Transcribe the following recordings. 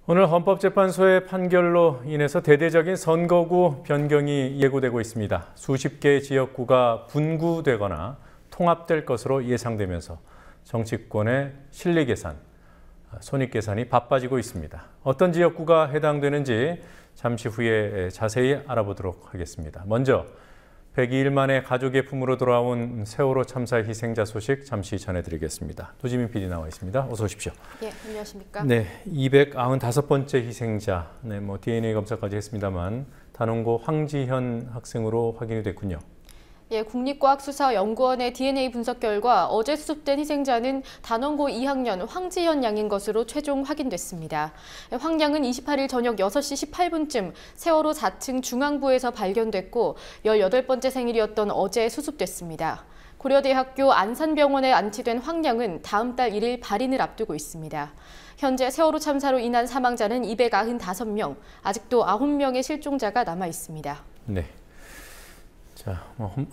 오늘 헌법재판소의 판결로 인해서 대대적인 선거구 변경이 예고되고 있습니다. 수십 개의 지역구가 분구되거나 통합될 것으로 예상되면서 정치권의 실리계산, 손익계산이 바빠지고 있습니다. 어떤 지역구가 해당되는지 잠시 후에 자세히 알아보도록 하겠습니다. 먼저 102일 만에 가족의 품으로 돌아온 세월호 참사 희생자 소식 잠시 전해드리겠습니다. 도지민 PD 나와 있습니다. 어서 오십시오. 예, 안녕하십니까? 네, 295번째 희생자, DNA 검사까지 했습니다만 단원고 황지현 학생으로 확인이 됐군요. 예, 국립과학수사연구원의 DNA 분석 결과 어제 수습된 희생자는 단원고 2학년 황지현 양인 것으로 최종 확인됐습니다. 황 양은 28일 저녁 6시 18분쯤 세월호 4층 중앙부에서 발견됐고 18번째 생일이었던 어제 수습됐습니다. 고려대학교 안산병원에 안치된 황 양은 다음 달 1일 발인을 앞두고 있습니다. 현재 세월호 참사로 인한 사망자는 295명, 아직도 9명의 실종자가 남아 있습니다. 네. 자,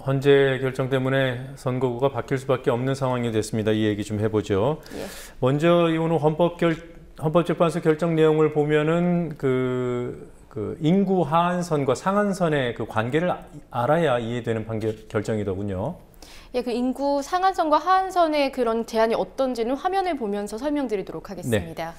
헌재 결정 때문에 선거구가 바뀔 수밖에 없는 상황이 됐습니다. 이 얘기 좀 해보죠. 예. 먼저 이 오늘 헌법재판소 결정 내용을 보면은 그 인구 하한선과 상한선의 그 관계를 알아야 이해되는 결정이더군요. 예, 그 인구 상한선과 하한선의 그런 제한이 어떤지는 화면을 보면서 설명드리도록 하겠습니다. 네.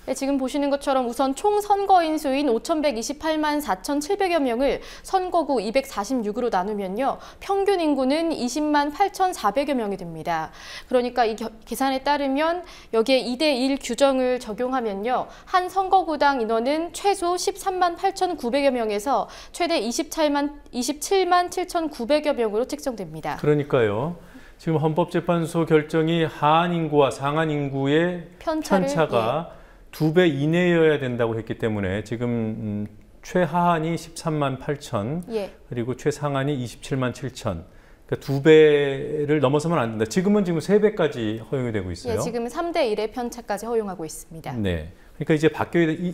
네, 지금 보시는 것처럼 우선 총 선거인 수인 5,128만 4,700여 명을 선거구 246으로 나누면요. 평균 인구는 20만 8,400여 명이 됩니다. 그러니까 이 계산에 따르면 여기에 2대1 규정을 적용하면요. 한 선거구당 인원은 최소 13만 8,900여 명에서 최대 27만 7,900여 명으로 책정됩니다. 그러니까요. 지금 헌법재판소 결정이 하한 인구와 상한 인구의 편차가 예. 2배 이내여야 된다고 했기 때문에 지금 최하한이 13만 8천 예. 그리고 최상한이 27만 7천 그러니까 2배를 넘어서면 안 된다. 지금은 3배까지 허용이 되고 있어요. 예, 지금은 3대 1의 편차까지 허용하고 있습니다. 네, 그러니까 이제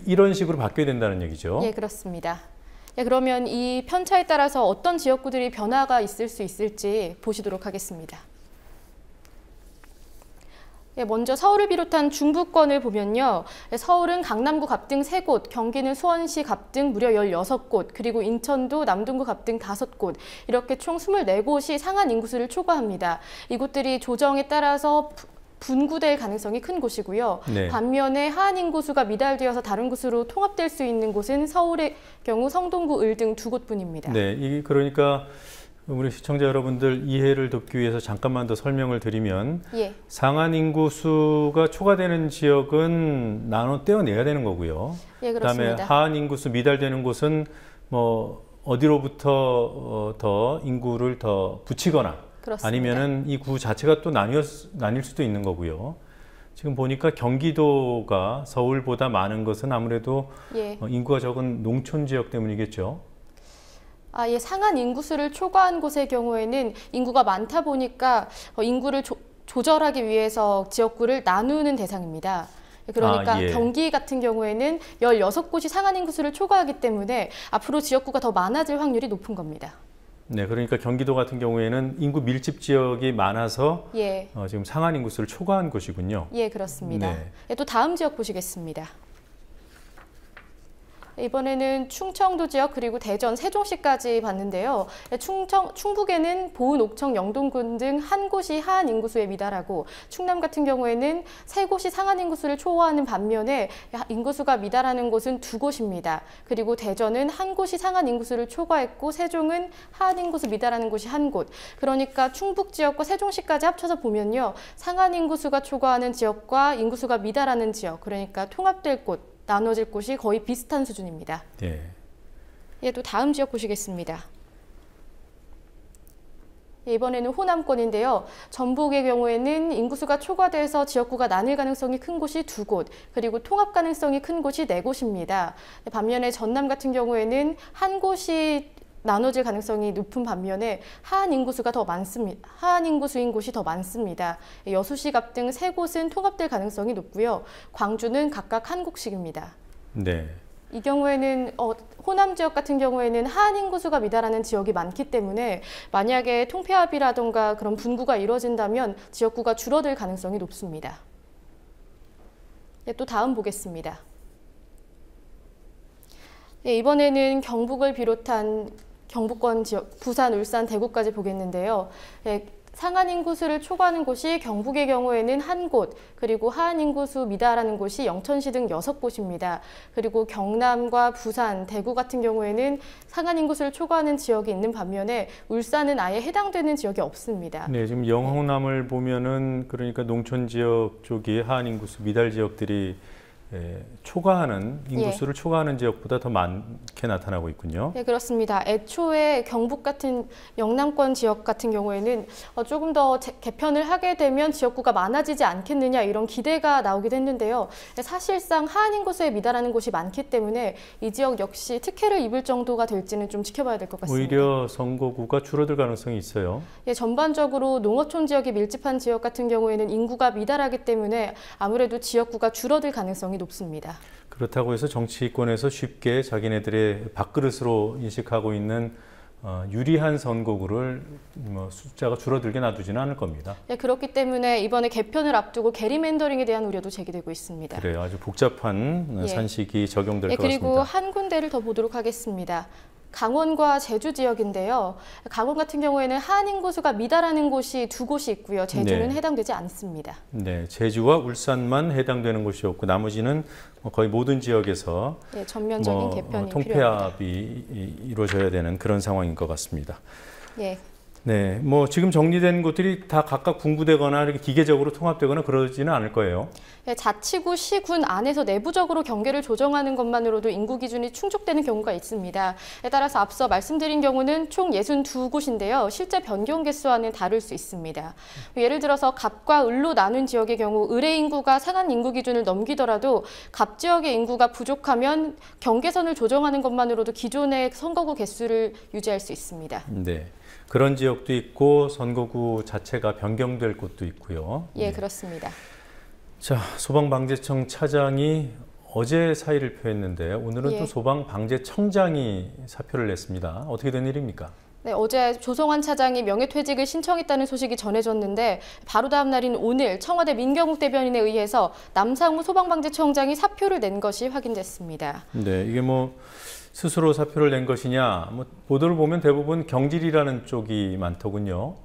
이런 식으로 바뀌어야 된다는 얘기죠. 예, 그렇습니다. 예, 그러면 이 편차에 따라서 어떤 지역구들이 변화가 있을 수 있을지 보시도록 하겠습니다. 예, 먼저 서울을 비롯한 중부권을 보면요. 서울은 강남구 갑등 3곳, 경기는 수원시 갑등 무려 16곳, 그리고 인천도 남동구 갑등 5곳, 이렇게 총 24곳이 상한 인구수를 초과합니다. 이곳들이 조정에 따라서 분구될 가능성이 큰 곳이고요. 네. 반면에 하한 인구수가 미달되어서 다른 곳으로 통합될 수 있는 곳은 서울의 경우 성동구, 을 등 2곳뿐입니다. 네, 그러니까 우리 시청자 여러분들 이해를 돕기 위해서 잠깐만 더 설명을 드리면 예. 상한 인구수가 초과되는 지역은 나눠 떼어내야 되는 거고요. 예, 그렇습니다. 그다음에 하한 인구수 미달되는 곳은 어디로부터 더 인구를 더 붙이거나 그렇습니다. 아니면은 이 구 자체가 또 나뉠 수도 있는 거고요. 지금 보니까 경기도가 서울보다 많은 것은 아무래도 예. 인구가 적은 농촌 지역 때문이겠죠. 예, 상한 인구수를 초과한 곳의 경우에는 인구가 많다 보니까 인구를 조절하기 위해서 지역구를 나누는 대상입니다. 그러니까 예. 경기 같은 경우에는 16곳이 상한 인구수를 초과하기 때문에 앞으로 지역구가 더 많아질 확률이 높은 겁니다. 네, 그러니까 경기도 같은 경우에는 인구 밀집 지역이 많아서 예. 지금 상한 인구수를 초과한 곳이군요. 예, 그렇습니다. 네. 예, 또 다음 지역 보시겠습니다. 이번에는 충청도 지역 그리고 대전, 세종시까지 봤는데요. 충북에는 보은, 옥청, 영동군 등 한 곳이 하한 인구수에 미달하고 충남 같은 경우에는 3곳이 상한 인구수를 초과하는 반면에 인구수가 미달하는 곳은 2곳입니다. 그리고 대전은 한 곳이 상한 인구수를 초과했고 세종은 하한 인구수 미달하는 곳이 1곳. 그러니까 충북 지역과 세종시까지 합쳐서 보면요. 상한 인구수가 초과하는 지역과 인구수가 미달하는 지역, 그러니까 통합될 곳, 나눠질 곳이 거의 비슷한 수준입니다. 네. 예, 또 다음 지역 보시겠습니다. 예, 이번에는 호남권인데요. 전북의 경우에는 인구수가 초과돼서 지역구가 나뉠 가능성이 큰 곳이 2곳, 그리고 통합 가능성이 큰 곳이 4곳입니다. 반면에 전남 같은 경우에는 한 곳이 나눠질 가능성이 높은 반면에 하한 인구수가 더 많습니다. 하한 인구수인 곳이 더 많습니다. 여수시, 갑등 3곳은 통합될 가능성이 높고요. 광주는 각각 1곳씩입니다. 네. 이 경우에는 호남 지역 같은 경우에는 하한 인구수가 미달하는 지역이 많기 때문에 만약에 통폐합이라던가 그런 분구가 이루어진다면 지역구가 줄어들 가능성이 높습니다. 네, 또 다음 보겠습니다. 예, 이번에는 경북을 비롯한 경북권 지역, 부산, 울산, 대구까지 보겠는데요. 예, 상한 인구수를 초과하는 곳이 경북의 경우에는 한 곳, 그리고 하한 인구수 미달하는 곳이 영천시 등 6곳입니다. 그리고 경남과 부산, 대구 같은 경우에는 상한 인구수를 초과하는 지역이 있는 반면에 울산은 아예 해당되는 지역이 없습니다. 네, 지금 영흥남을 보면은 그러니까 농촌 지역 쪽이 하한 인구수 미달 지역들이 초과하는 인구수를 초과하는 지역보다 더 많게 나타나고 있군요. 네, 그렇습니다. 애초에 경북 같은 영남권 지역 같은 경우에는 조금 더 개편을 하게 되면 지역구가 많아지지 않겠느냐 이런 기대가 나오기도 했는데요. 사실상 하한 인구수에 미달하는 곳이 많기 때문에 이 지역 역시 특혜를 입을 정도가 될지는 좀 지켜봐야 될 것 같습니다. 오히려 선거구가 줄어들 가능성이 있어요. 예, 전반적으로 농어촌 지역이 밀집한 지역 같은 경우에는 인구가 미달하기 때문에 아무래도 지역구가 줄어들 가능성이 높습니다. 그렇다고 해서 정치권에서 쉽게 자기네들의 밥그릇으로 인식하고 있는 유리한 선거구를 숫자가 줄어들게 놔두지는 않을 겁니다. 네, 그렇기 때문에 이번에 개편을 앞두고 게리맨더링에 대한 우려도 제기되고 있습니다. 그래요. 아주 복잡한 산식이 적용될 것 같습니다. 그리고 한 군데를 더 보도록 하겠습니다. 강원과 제주 지역인데요. 강원 같은 경우에는 하한 인구수가 미달하는 곳이 2곳이 있고요. 제주는 해당되지 않습니다. 네, 제주와 울산만 해당되는 곳이었고 나머지는 거의 모든 지역에서 전면적인 개편이 통폐합이 이루어져야 되는 그런 상황인 것 같습니다. 예. 네, 지금 정리된 곳들이 다 각각 분구되거나 이렇게 기계적으로 통합되거나 그러지는 않을 거예요. 네, 자치구, 시군 안에서 내부적으로 경계를 조정하는 것만으로도 인구 기준이 충족되는 경우가 있습니다. 따라서 앞서 말씀드린 경우는 총 62곳인데요. 실제 변경 개수와는 다를 수 있습니다. 예를 들어서 갑과 을로 나눈 지역의 경우 을의 인구가 상한 인구 기준을 넘기더라도 갑 지역의 인구가 부족하면 경계선을 조정하는 것만으로도 기존의 선거구 개수를 유지할 수 있습니다. 네. 그런 지역도 있고 선거구 자체가 변경될 곳도 있고요. 예, 그렇습니다. 자, 소방방재청 차장이 어제 사의를 표했는데 오늘은 또 소방방재청장이 사표를 냈습니다. 어떻게 된 일입니까? 네, 어제 조성환 차장이 명예퇴직을 신청했다는 소식이 전해졌는데 바로 다음 날인 오늘 청와대 민경욱 대변인에 의해서 남상우 소방방재청장이 사표를 낸 것이 확인됐습니다. 네, 이게 스스로 사표를 낸 것이냐, 보도를 보면 대부분 경질이라는 쪽이 많더군요.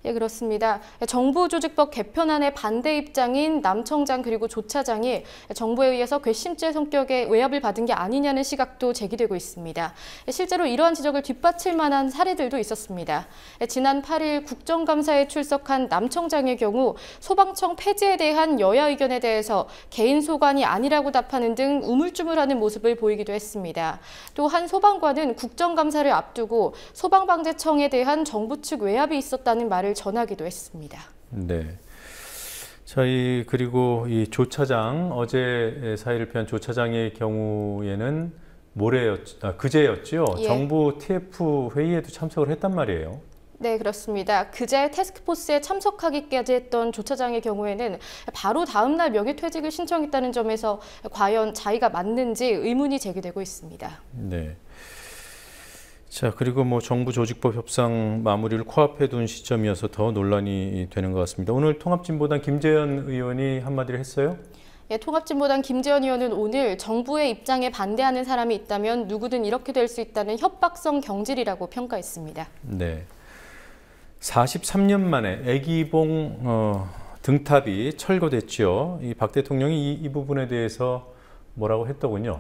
예, 그렇습니다. 정부조직법 개편안의 반대 입장인 남 청장 그리고 조 차장이 정부에 의해서 괘씸죄 성격의 외압을 받은 게 아니냐는 시각도 제기되고 있습니다. 실제로 이러한 지적을 뒷받칠 만한 사례들도 있었습니다. 지난 8일 국정감사에 출석한 남 청장의 경우 소방청 폐지에 대한 여야 의견에 대해서 개인 소관이 아니라고 답하는 등 우물쭈물하는 모습을 보이기도 했습니다. 또 한 소방관은 국정감사를 앞두고 소방방재청에 대한 정부 측 외압이 있었다는 말을 전하기도 했습니다. 네. 그리고 이 조 차장, 어제 사의를 표한 조 차장의 경우에는 그제였죠. 예. 정부 TF 회의에도 참석을 했단 말이에요. 네, 그렇습니다. 그제 태스크포스에 참석하기까지 했던 조 차장의 경우에는 바로 다음 날 명예퇴직을 신청했다는 점에서 과연 자의가 맞는지 의문이 제기되고 있습니다. 네. 자, 그리고 정부 조직법 협상 마무리를 코앞에 둔 시점이어서 더 논란이 되는 것 같습니다. 오늘 통합진보당 김재현 의원이 한마디를 했어요? 예, 통합진보당 김재현 의원은 오늘 정부의 입장에 반대하는 사람이 있다면 누구든 이렇게 될 수 있다는 협박성 경질이라고 평가했습니다. 네. 43년 만에 애기봉 등탑이 철거됐죠. 이 박 대통령이 이 부분에 대해서 뭐라고 했더군요.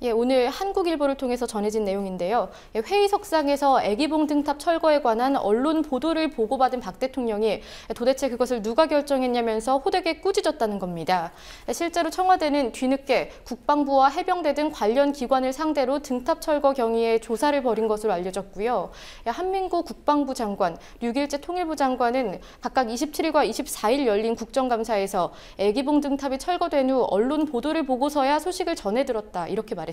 예, 오늘 한국일보를 통해서 전해진 내용인데요. 회의석상에서 애기봉 등탑 철거에 관한 언론 보도를 보고받은 박 대통령이 도대체 그것을 누가 결정했냐면서 호되게 꾸짖었다는 겁니다. 실제로 청와대는 뒤늦게 국방부와 해병대 등 관련 기관을 상대로 등탑 철거 경위에 조사를 벌인 것으로 알려졌고요. 한민구 국방부 장관, 류길재 통일부 장관은 각각 27일과 24일 열린 국정감사에서 애기봉 등탑이 철거된 후 언론 보도를 보고서야 소식을 전해 들었다, 이렇게 말했습니다.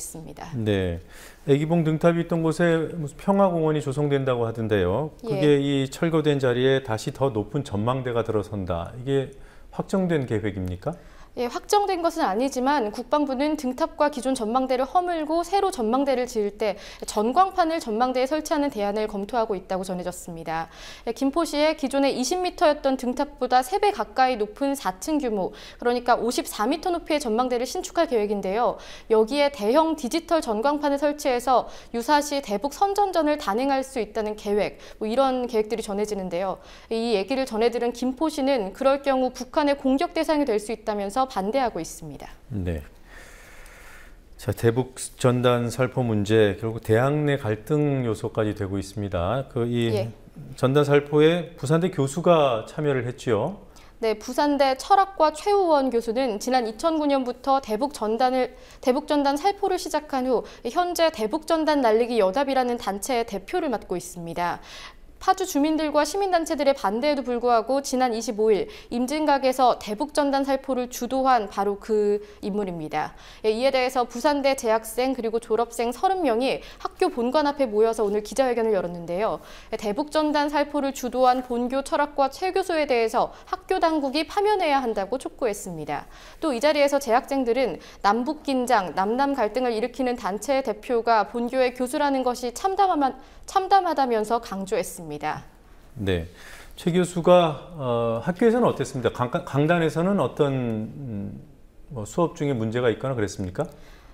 네, 애기봉 등탑이 있던 곳에 무슨 평화공원이 조성된다고 하던데요. 그게 이 철거된 자리에 다시 더 높은 전망대가 들어선다. 이게 확정된 계획입니까? 예, 확정된 것은 아니지만 국방부는 등탑과 기존 전망대를 허물고 새로 전망대를 지을 때 전광판을 전망대에 설치하는 대안을 검토하고 있다고 전해졌습니다. 예, 김포시에 기존에 20m였던 등탑보다 3배 가까이 높은 4층 규모, 그러니까 54m 높이의 전망대를 신축할 계획인데요. 여기에 대형 디지털 전광판을 설치해서 유사시 대북 선전전을 단행할 수 있다는 계획, 이런 계획들이 전해지는데요. 이 얘기를 전해들은 김포시는 그럴 경우 북한의 공격 대상이 될 수 있다면서 반대하고 있습니다. 네. 자, 대북 전단 살포 문제 결국 대학 내 갈등 요소까지 되고 있습니다. 이 전단 살포에 부산대 교수가 참여를 했지요. 네, 부산대 철학과 최우원 교수는 지난 2009년부터 대북전단 살포를 시작한 후 현재 대북전단 날리기 여답이라는 단체의 대표를 맡고 있습니다. 파주 주민들과 시민단체들의 반대에도 불구하고 지난 25일 임진각에서 대북전단 살포를 주도한 바로 그 인물입니다. 이에 대해서 부산대 재학생 그리고 졸업생 30명이 학교 본관 앞에 모여서 오늘 기자회견을 열었는데요. 대북전단 살포를 주도한 본교 철학과 최 교수에 대해서 학교 당국이 파면해야 한다고 촉구했습니다. 또 이 자리에서 재학생들은 남북 긴장, 남남 갈등을 일으키는 단체의 대표가 본교의 교수라는 것이 참담하다면서 강조했습니다. 네, 최 교수가 학교에서는 어땠습니다? 강단에서는 어떤 수업 중에 문제가 있거나 그랬습니까?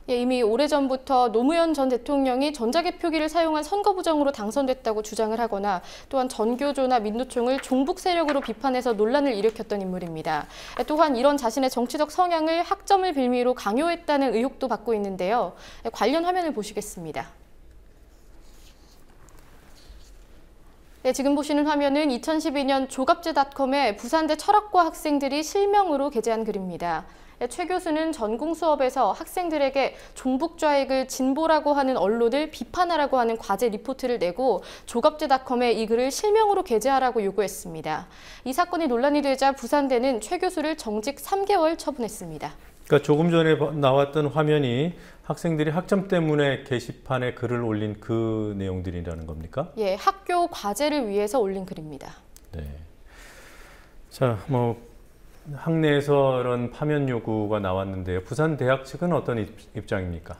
예, 이미 오래전부터 노무현 전 대통령이 전자개표기를 사용한 선거부정으로 당선됐다고 주장을 하거나 또한 전교조나 민노총을 종북 세력으로 비판해서 논란을 일으켰던 인물입니다. 또한 이런 자신의 정치적 성향을 학점을 빌미로 강요했다는 의혹도 받고 있는데요. 관련 화면을 보시겠습니다. 네, 지금 보시는 화면은 2012년 조갑제닷컴에 부산대 철학과 학생들이 실명으로 게재한 글입니다. 최 교수는 전공 수업에서 학생들에게 종북 좌익을 진보라고 하는 언론을 비판하라고 하는 과제 리포트를 내고 조갑제닷컴에 이 글을 실명으로 게재하라고 요구했습니다. 이 사건이 논란이 되자 부산대는 최 교수를 정직 3개월 처분했습니다. 그러니까 조금 전에 나왔던 화면이 학생들이 학점 때문에 게시판에 글을 올린 그 내용들이라는 겁니까? 예, 학교 과제를 위해서 올린 글입니다. 네. 자, 학내에서 이런 파면 요구가 나왔는데요. 부산 대학 측은 어떤 입장입니까?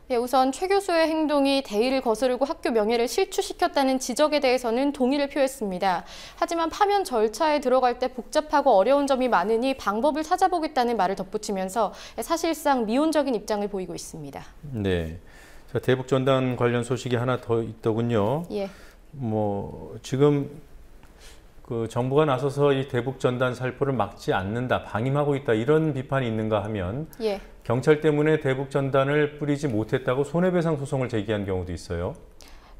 예, 우선 최 교수의 행동이 대의를 거스르고 학교 명예를 실추시켰다는 지적에 대해서는 동의를 표했습니다. 하지만 파면 절차에 들어갈 때 복잡하고 어려운 점이 많으니 방법을 찾아보겠다는 말을 덧붙이면서 사실상 미온적인 입장을 보이고 있습니다. 네. 자, 대북 전단 관련 소식이 하나 더 있더군요. 예. 지금 그 정부가 나서서 이 대북 전단 살포를 막지 않는다, 방임하고 있다 이런 비판이 있는가 하면 예. 경찰 때문에 대북 전단을 뿌리지 못했다고 손해배상 소송을 제기한 경우도 있어요.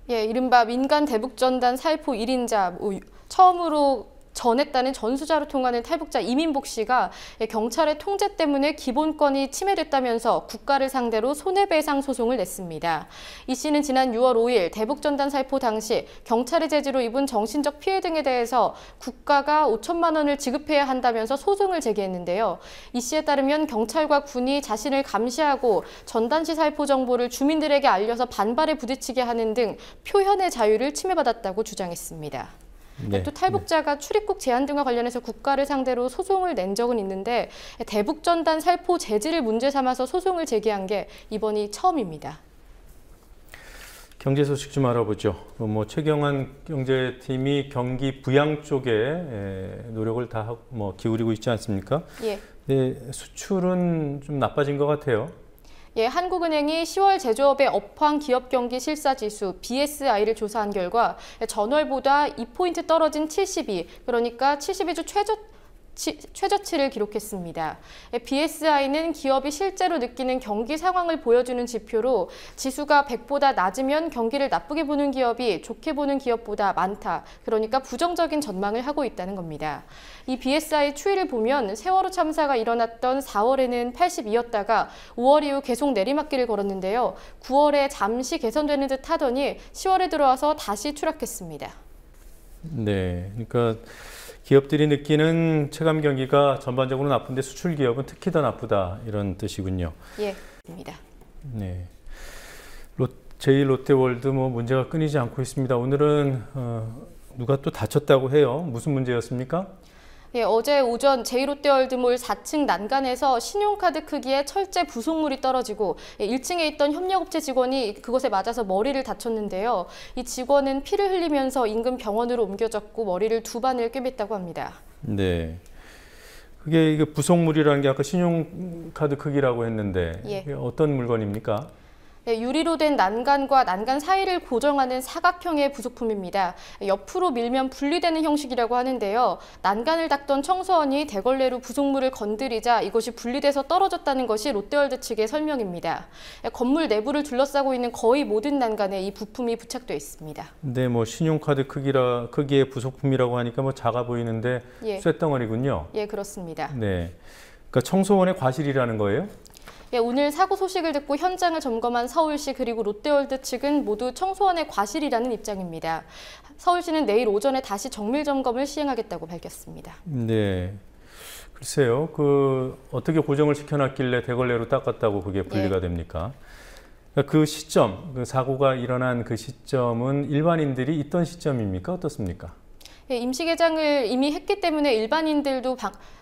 예, 이른바 민간 대북 전단 살포 1인자 처음으로 전했다는 전수자로 통하는 탈북자 이민복 씨가 경찰의 통제 때문에 기본권이 침해됐다면서 국가를 상대로 손해배상 소송을 냈습니다. 이 씨는 지난 6월 5일 대북전단 살포 당시 경찰의 제지로 입은 정신적 피해 등에 대해서 국가가 5천만 원을 지급해야 한다면서 소송을 제기했는데요. 이 씨에 따르면 경찰과 군이 자신을 감시하고 전단 시 살포 정보를 주민들에게 알려서 반발에 부딪히게 하는 등 표현의 자유를 침해받았다고 주장했습니다. 네. 또 탈북자가 출입국 제한 등과 관련해서 국가를 상대로 소송을 낸 적은 있는데 대북전단 살포 제지를 문제 삼아서 소송을 제기한 게 이번이 처음입니다. 경제 소식 좀 알아보죠. 최경환 경제팀이 경기 부양 쪽에 노력을 다 기울이고 있지 않습니까? 예. 네, 수출은 좀 나빠진 것 같아요. 예, 한국은행이 10월 제조업의 업황 기업 경기 실사 지수 BSI를 조사한 결과 전월보다 2포인트 떨어진 72, 그러니까 72주 최저치를 기록했습니다. BSI는 기업이 실제로 느끼는 경기 상황을 보여주는 지표로 지수가 100보다 낮으면 경기를 나쁘게 보는 기업이 좋게 보는 기업보다 많다. 그러니까 부정적인 전망을 하고 있다는 겁니다. 이 BSI 추이를 보면 세월호 참사가 일어났던 4월에는 82였다가 5월 이후 계속 내리막길을 걸었는데요. 9월에 잠시 개선되는 듯 하더니 10월에 들어와서 다시 추락했습니다. 네, 그러니까 기업들이 느끼는 체감 경기가 전반적으로 나쁜데 수출 기업은 특히 더 나쁘다 이런 뜻이군요. 예, 맞습니다. 네, 제2롯데월드 문제가 끊이지 않고 있습니다. 오늘은 누가 또 다쳤다고 해요. 무슨 문제였습니까? 예, 어제 오전 제2롯데월드몰 4층 난간에서 신용카드 크기의 철제 부속물이 떨어지고 1층에 있던 협력업체 직원이 그것에 맞아서 머리를 다쳤는데요. 이 직원은 피를 흘리면서 인근 병원으로 옮겨졌고 머리를 2반을 꿰맸다고 합니다. 네. 그게 이게 부속물이라는 게 아까 신용카드 크기라고 했는데 예. 이게 어떤 물건입니까? 네, 유리로 된 난간과 난간 사이를 고정하는 사각형의 부속품입니다. 옆으로 밀면 분리되는 형식이라고 하는데요. 난간을 닦던 청소원이 대걸레로 부속물을 건드리자 이것이 분리돼서 떨어졌다는 것이 롯데월드 측의 설명입니다. 건물 내부를 둘러싸고 있는 거의 모든 난간에 이 부품이 부착돼 있습니다. 네, 뭐 신용카드 크기의 부속품이라고 하니까 뭐 작아 보이는데 예. 쇳덩어리군요. 예, 그렇습니다. 네, 그러니까 청소원의 과실이라는 거예요? 예, 오늘 사고 소식을 듣고 현장을 점검한 서울시 그리고 롯데월드 측은 모두 청소원의 과실이라는 입장입니다. 서울시는 내일 오전에 다시 정밀 점검을 시행하겠다고 밝혔습니다. 네, 글쎄요, 어떻게 고정을 시켜놨길래 대걸레로 닦았다고 그게 분리가 됩니까? 그러니까 그 시점, 그 사고가 일어난 그 시점은 일반인들이 있던 시점입니까? 어떻습니까? 예, 임시 개장을 이미 했기 때문에 일반인들도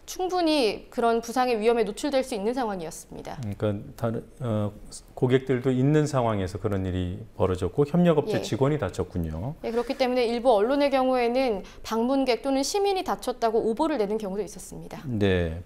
충분히 그런 부상의 위험에 노출될 수 있는 상황이었습니다. 그러니까 고객들도 있는 상황에서 그런 일이 벌어졌고 협력업체 예. 직원이 다쳤군요. 예, 그렇기 때문에 일부 언론의 경우에는 방문객 또는 시민이 다쳤다고 오보를 내는 경우도 있었습니다. 네.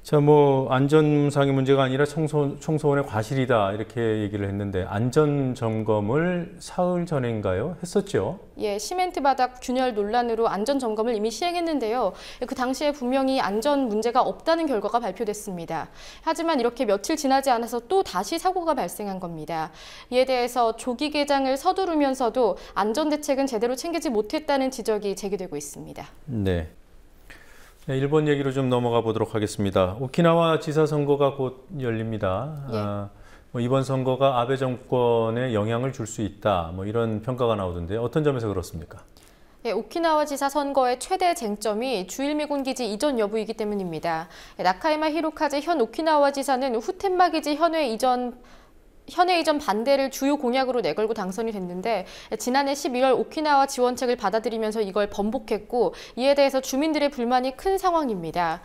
자, 뭐 안전상의 문제가 아니라 청소원의 과실이다 이렇게 얘기를 했는데 안전 점검을 사흘 전인가요? 했었죠? 예, 시멘트 바닥 균열 논란으로 안전 점검을 이미 시행했는데요. 그 당시에 분명히 안전 문제가 없다는 결과가 발표됐습니다. 하지만 이렇게 며칠 지나지 않아서 또 다시 사고가 발생한 겁니다. 이에 대해서 조기 개장을 서두르면서도 안전 대책은 제대로 챙기지 못했다는 지적이 제기되고 있습니다. 네. 네, 일본 얘기로 좀 넘어가 보도록 하겠습니다. 오키나와 지사 선거가 곧 열립니다. 예. 뭐 이번 선거가 아베 정권에 영향을 줄 수 있다. 뭐 이런 평가가 나오던데 어떤 점에서 그렇습니까? 예, 오키나와 지사 선거의 최대 쟁점이 주일미군 기지 이전 여부이기 때문입니다. 나카야마 히로카즈 현 오키나와 지사는 후텐마 기지 현해 이전 반대를 주요 공약으로 내걸고 당선이 됐는데 지난해 12월 오키나와 지원책을 받아들이면서 이걸 번복했고 이에 대해서 주민들의 불만이 큰 상황입니다.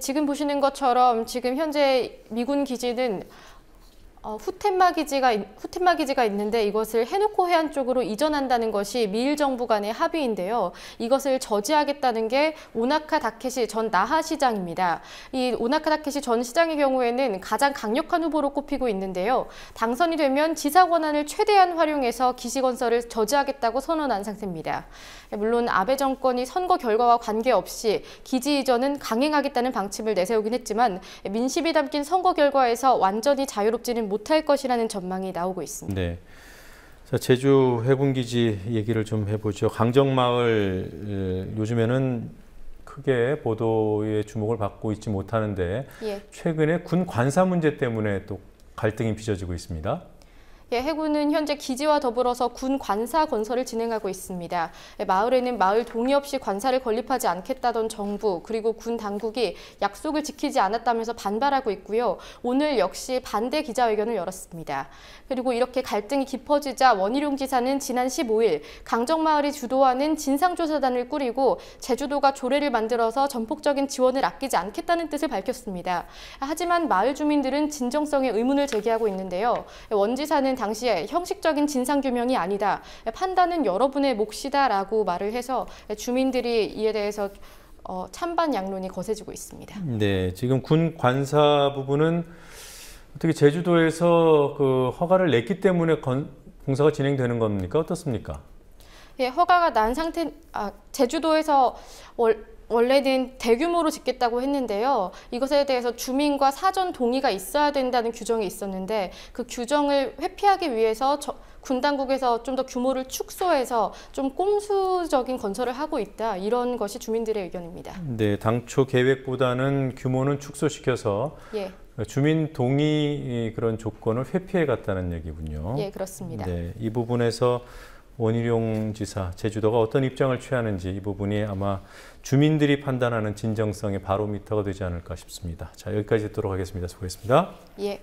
지금 보시는 것처럼 지금 현재 미군 기지는 후텐마 기지가 있는데 이것을 해노코 해안 쪽으로 이전한다는 것이 미일 정부 간의 합의인데요. 이것을 저지하겠다는 게 오나카 다케시 전 나하 시장입니다. 이 오나카 다케시 전 시장의 경우에는 가장 강력한 후보로 꼽히고 있는데요. 당선이 되면 지사 권한을 최대한 활용해서 기지 건설을 저지하겠다고 선언한 상태입니다. 물론 아베 정권이 선거 결과와 관계없이 기지 이전은 강행하겠다는 방침을 내세우긴 했지만 민심이 담긴 선거 결과에서 완전히 자유롭지는 못할 것이라는 전망이 나오고 있습니다. 네. 자, 제주 해군기지 얘기를 좀 해보죠. 강정마을 요즘에는 크게 보도의 주목을 받고 있지 못하는데 예. 최근에 군 관사 문제 때문에 또 갈등이 빚어지고 있습니다. 예, 해군은 현재 기지와 더불어서 군 관사 건설을 진행하고 있습니다. 마을에는 마을 동의 없이 관사를 건립하지 않겠다던 정부 그리고 군 당국이 약속을 지키지 않았다면서 반발하고 있고요. 오늘 역시 반대 기자회견을 열었습니다. 그리고 이렇게 갈등이 깊어지자 원희룡 지사는 지난 15일 강정마을이 주도하는 진상조사단을 꾸리고 제주도가 조례를 만들어서 전폭적인 지원을 아끼지 않겠다는 뜻을 밝혔습니다. 하지만 마을 주민들은 진정성에 의문을 제기하고 있는데요. 원 지사는 당시에 형식적인 진상규명이 아니다. 판단은 여러분의 몫이다라고 말을 해서 주민들이 이에 대해서 찬반 양론이 거세지고 있습니다. 네, 지금 군 관사 부분은 어떻게 제주도에서 그 허가를 냈기 때문에 공사가 진행되는 겁니까? 어떻습니까? 예, 허가가 난 상태, 제주도에서 원래는 대규모로 짓겠다고 했는데요. 이것에 대해서 주민과 사전 동의가 있어야 된다는 규정이 있었는데 그 규정을 회피하기 위해서 군 당국에서 좀 더 규모를 축소해서 좀 꼼수적인 건설을 하고 있다. 이런 것이 주민들의 의견입니다. 네, 당초 계획보다는 규모는 축소시켜서 예. 주민 동의 그런 조건을 회피해 갔다는 얘기군요. 예, 그렇습니다. 네, 이 부분에서 원희룡 지사, 제주도가 어떤 입장을 취하는지 이 부분이 아마 주민들이 판단하는 진정성의 바로미터가 되지 않을까 싶습니다. 자, 여기까지 듣도록 하겠습니다. 수고했습니다. 예.